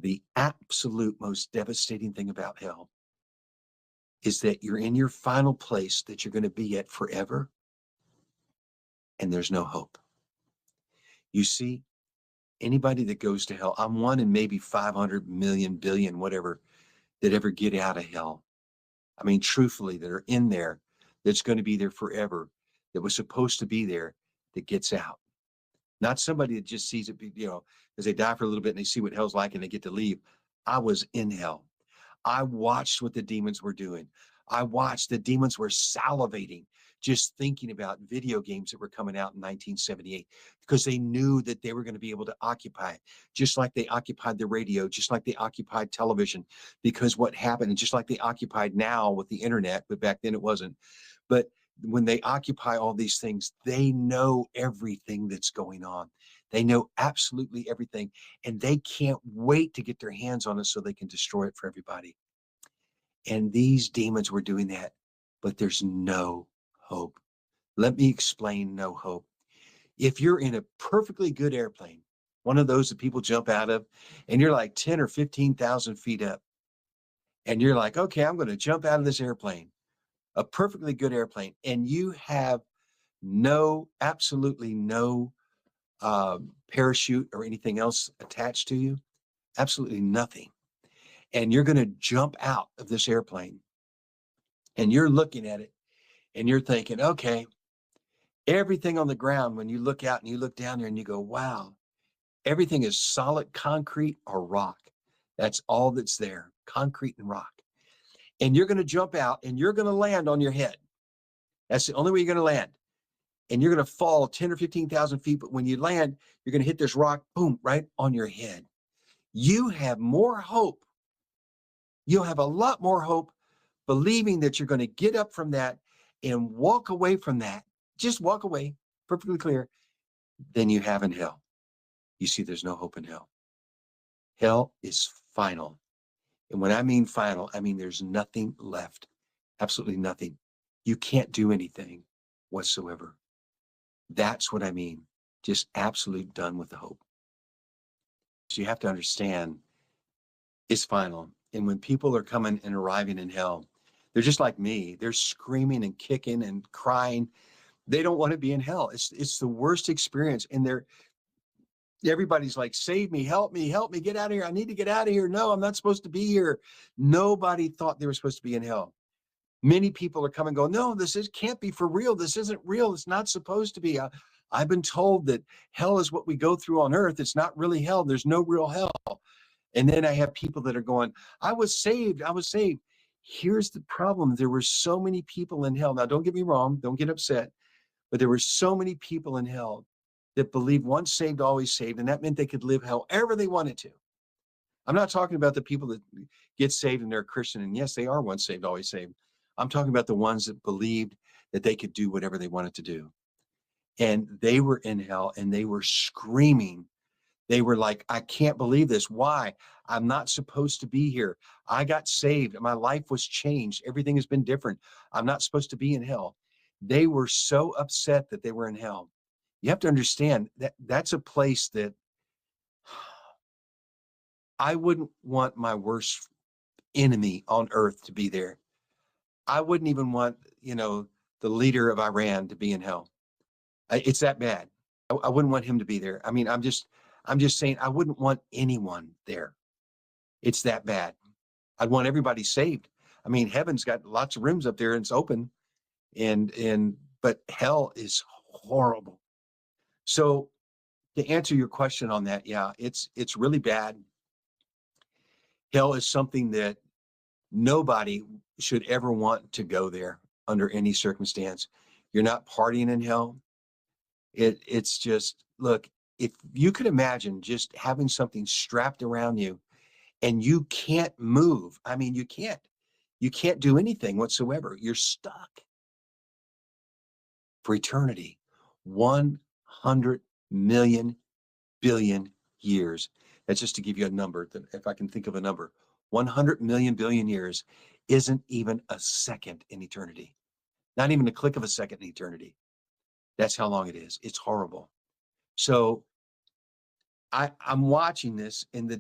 The absolute most devastating thing about hell is that you're in your final place that you're going to be at forever, and there's no hope. You see, anybody that goes to hell, I'm one in maybe 500 million, billion, whatever, that ever get out of hell. I mean, truthfully, that are in there, that's going to be there forever, that was supposed to be there, that gets out. Not somebody that just sees it, because they die for a little bit and they see what hell's like and they get to leave. I was in hell. I watched what the demons were doing. I watched the demons were salivating just thinking about video games that were coming out in 1978, because they knew that they were going to be able to occupy it, just like they occupied the radio, just like they occupied television, because what happened, and just like they occupied now with the internet, but back then it wasn't. But when they occupy all these things, they know everything that's going on. They know absolutely everything, and they can't wait to get their hands on it so they can destroy it for everybody. And these demons were doing that, but there's no hope. Let me explain no hope. If you're in a perfectly good airplane, one of those that people jump out of, and you're like 10 or 15,000 feet up, and you're like, okay, I'm going to jump out of this airplane, a perfectly good airplane, and you have absolutely no parachute or anything else attached to you, absolutely nothing. And you're going to jump out of this airplane, and you're looking at it, and you're thinking, okay, everything on the ground, when you look out and you look down there and you go, wow, everything is solid concrete or rock. That's all that's there, concrete and rock. And you're going to jump out and you're going to land on your head. That's the only way you're going to land. And you're going to fall 10 or 15,000 feet. But when you land, you're going to hit this rock, boom, right on your head. You have more hope. You'll have a lot more hope believing that you're going to get up from that and walk away from that. Just walk away, perfectly clear, than you have in hell. You see, there's no hope in hell. Hell is final. And when I mean final, I mean there's nothing left. Absolutely nothing. You can't do anything whatsoever. That's what I mean. Just absolute done with the hope. So you have to understand it's final. And when people are coming and arriving in hell, they're just like me. They're screaming and kicking and crying. They don't want to be in hell. It's the worst experience. And everybody's like, save me, help me, get out of here. I need to get out of here. No, I'm not supposed to be here. Nobody thought they were supposed to be in hell. Many people are coming and go, no, can't be for real. This isn't real. It's not supposed to be. I've been told that hell is what we go through on earth. It's not really hell. There's no real hell. And then I have people that are going, I was saved. Here's the problem. There were so many people in hell. Now, don't get me wrong. Don't get upset. But there were so many people in hell that believed once saved, always saved. And that meant they could live however they wanted to. I'm not talking about the people that get saved and they're a Christian. And yes, they are once saved, always saved. I'm talking about the ones that believed that they could do whatever they wanted to do. And they were in hell and they were screaming. They were like, I can't believe this. Why? I'm not supposed to be here. I got saved. My life was changed. Everything has been different. I'm not supposed to be in hell. They were so upset that they were in hell. You have to understand that that's a place that I wouldn't want my worst enemy on earth to be there. I wouldn't even want, the leader of Iran to be in hell. It's that bad. I wouldn't want him to be there. I mean, I'm just saying I wouldn't want anyone there. It's that bad. I'd want everybody saved. I mean, heaven's got lots of rooms up there and it's open, but hell is horrible. So to answer your question on that, yeah, it's really bad. Hell is something that nobody should ever want to go there under any circumstance. You're not partying in hell. It's just, look, if you could imagine just having something strapped around you and you can't move. I mean, you can't do anything whatsoever. You're stuck for eternity. 100 million billion years. That's just to give you a number, if I can think of a number. 100 million billion years isn't even a second in eternity. Not even a click of a second in eternity. That's how long it is. It's horrible. So I'm watching this, and the